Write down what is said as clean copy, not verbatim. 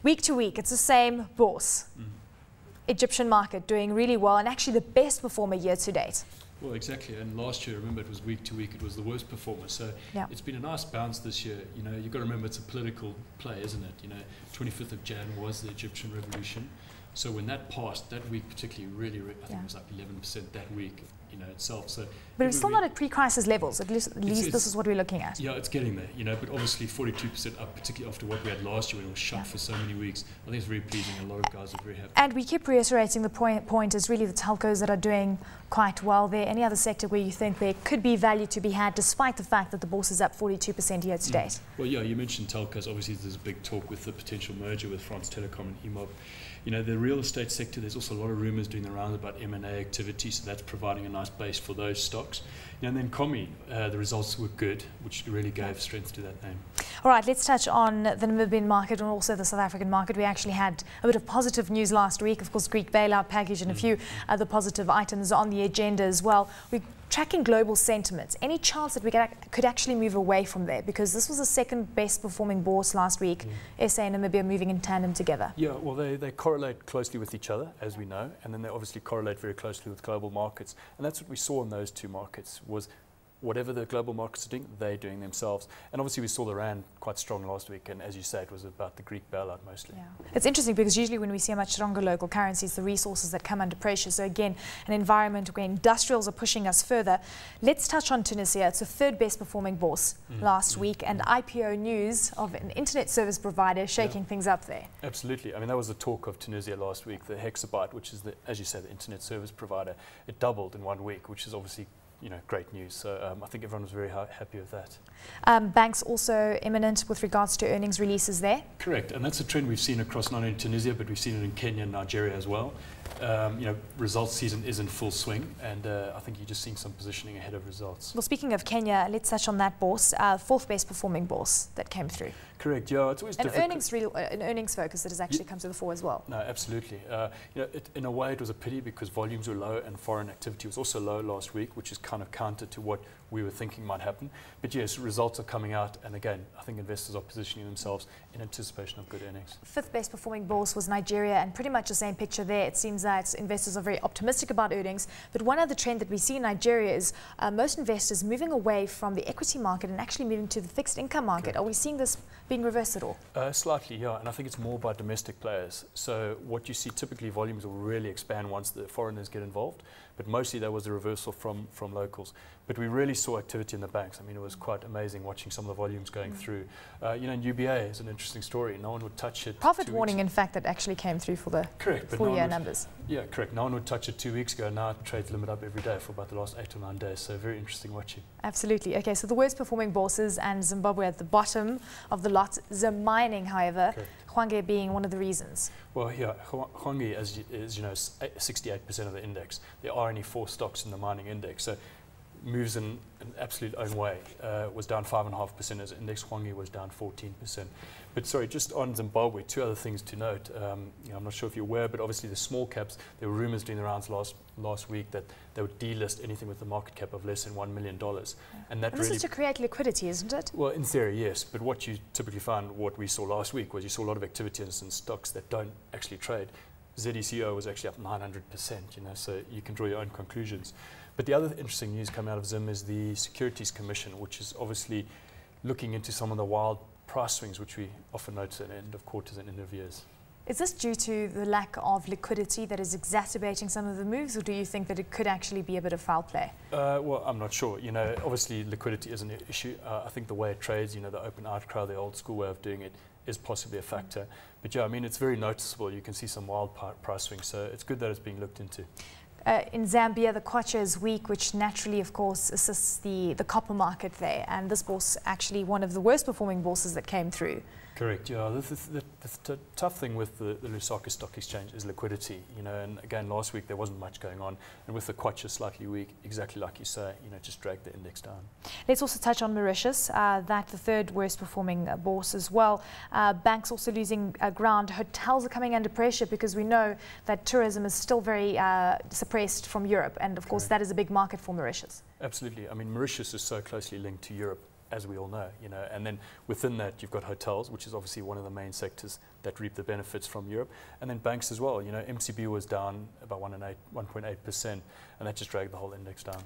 Week to week, it's the same bourse. Egyptian market doing really well and actually the best performer year to date. Well, exactly. And last year, remember, it was week to week. It was the worst performer. So it's been a nice bounce this year. You know, you've got to remember it's a political play, isn't it? You know, 25th of Jan was the Egyptian revolution. So when that passed, that week particularly, I think it was like 11% that week, you know, itself. So, but it's still not at pre-crisis levels. At least this is what we're looking at. Yeah, it's getting there, you know. But obviously, 42% up, particularly after what we had last year when it was shut for so many weeks. I think it's very pleasing. A lot of guys are very happy. And we keep reiterating the point is really the telcos that are doing quite well there. Any other sector where you think there could be value to be had, despite the fact that the bourse is up 42% year to date? Well, yeah, you mentioned telcos. Obviously, there's a big talk with the potential merger with France Telecom and EMOB. You know, the real estate sector, there's also a lot of rumours doing the round about M&A activity, so that's providing a nice base for those stocks. And then Commie, the results were good, which really gave strength to that name. All right, let's touch on the Namibian market and also the South African market. We actually had a bit of positive news last week, of course, Greek bailout package and a few other positive items on the agenda as well. We're tracking global sentiments. Any chance that we could actually move away from there? Because this was the second best performing bourse last week. SA and Namibia moving in tandem together. Yeah, well, they correlate closely with each other, as we know, and then they obviously correlate very closely with global markets. And that's what we saw in those two markets, was whatever the global markets are doing, they're doing themselves. And obviously we saw the rand quite strong last week, and as you say, it was about the Greek bailout mostly. Yeah. It's interesting because usually when we see a much stronger local currency, it's the resources that come under pressure. So again, an environment where industrials are pushing us further. Let's touch on Tunisia. It's the third best performing bourse last week, and IPO news of an internet service provider shaking things up there. Absolutely. I mean, that was the talk of Tunisia last week, the Hexabyte, which is, as you said, the internet service provider. It doubled in 1 week, which is obviously, you know, great news. So I think everyone was very happy with that. Banks also imminent with regards to earnings releases there? Correct, and that's a trend we've seen across not only Tunisia, but we've seen it in Kenya and Nigeria as well. You know, results season is in full swing, and I think you're just seeing some positioning ahead of results. Well, speaking of Kenya, let's touch on that bourse, fourth best performing bourse that came through. Correct, yeah, it's always difficult. An earnings focus that has actually come to the fore as well. No, absolutely. You know, in a way it was a pity because volumes were low and foreign activity was also low last week, which is kind of counter to what we were thinking might happen. But yes, results are coming out, and again, I think investors are positioning themselves in anticipation of good earnings. Fifth best performing bourse was Nigeria, and pretty much the same picture there. It seems that investors are very optimistic about earnings, but one other trend that we see in Nigeria is most investors moving away from the equity market and actually moving to the fixed income market. Correct. Are we seeing this being reversed at all? Slightly, yeah, and I think it's more by domestic players. So what you see typically, volumes will really expand once the foreigners get involved, but mostly there was a reversal from locals. But we really saw activity in the banks. I mean, it was quite amazing watching some of the volumes going through. You know, UBA is an interesting story. No one would touch it. Profit warning, in fact, that actually came through for the full year numbers. Yeah, correct. No one would touch it 2 weeks ago. Now it trades limit up every day for about the last 8 or 9 days. So very interesting watching. Absolutely. Okay, so the worst performing bourses and Zimbabwe at the bottom of the lot. Zim mining, however, Hwange being one of the reasons. Well, yeah, Hwange, as you know, is 68% of the index. There are only 4 stocks in the mining index. So moves in an absolute own way. Was down 5.5% as index. Hwange was down 14%. But sorry, just on Zimbabwe, 2 other things to note. You know, I'm not sure if you're aware, but obviously the small caps, there were rumors doing the rounds last week that they would delist anything with a market cap of less than $1 million. And that this is to create liquidity, isn't it? Well, in theory, yes. But what you typically find, what we saw last week, was you saw a lot of activity in stocks that don't actually trade. ZECO was actually up 900%, you know, so you can draw your own conclusions. But the other interesting news coming out of Zim is the Securities Commission, which is obviously looking into some of the wild price swings, which we often notice at the end of quarters and end of years. Is this due to the lack of liquidity that is exacerbating some of the moves, or do you think that it could actually be a bit of foul play? Well, I'm not sure. You know, obviously liquidity is an issue. I think the way it trades, you know, the open outcry, the old school way of doing it, is possibly a factor. But yeah, I mean, it's very noticeable. You can see some wild price swings, so it's good that it's being looked into. In Zambia, the kwacha is weak, which naturally, of course, assists the copper market there. And this bourse actually one of the worst performing bourses that came through. Correct. Yeah, the tough thing with the Lusaka Stock Exchange is liquidity. You know, and again, last week there wasn't much going on, and with the kwacha slightly weak, exactly like you say, you know, just dragged the index down. Let's also touch on Mauritius, that the third worst performing bourse as well. Banks also losing ground. Hotels are coming under pressure because we know that tourism is still very suppressed from Europe, and of course that is a big market for Mauritius. Absolutely. I mean, Mauritius is so closely linked to Europe. as we all know, and then within that you've got hotels, which is obviously one of the main sectors that reap the benefits from Europe, and then banks as well. MCB was down about 1.8%, and that just dragged the whole index down.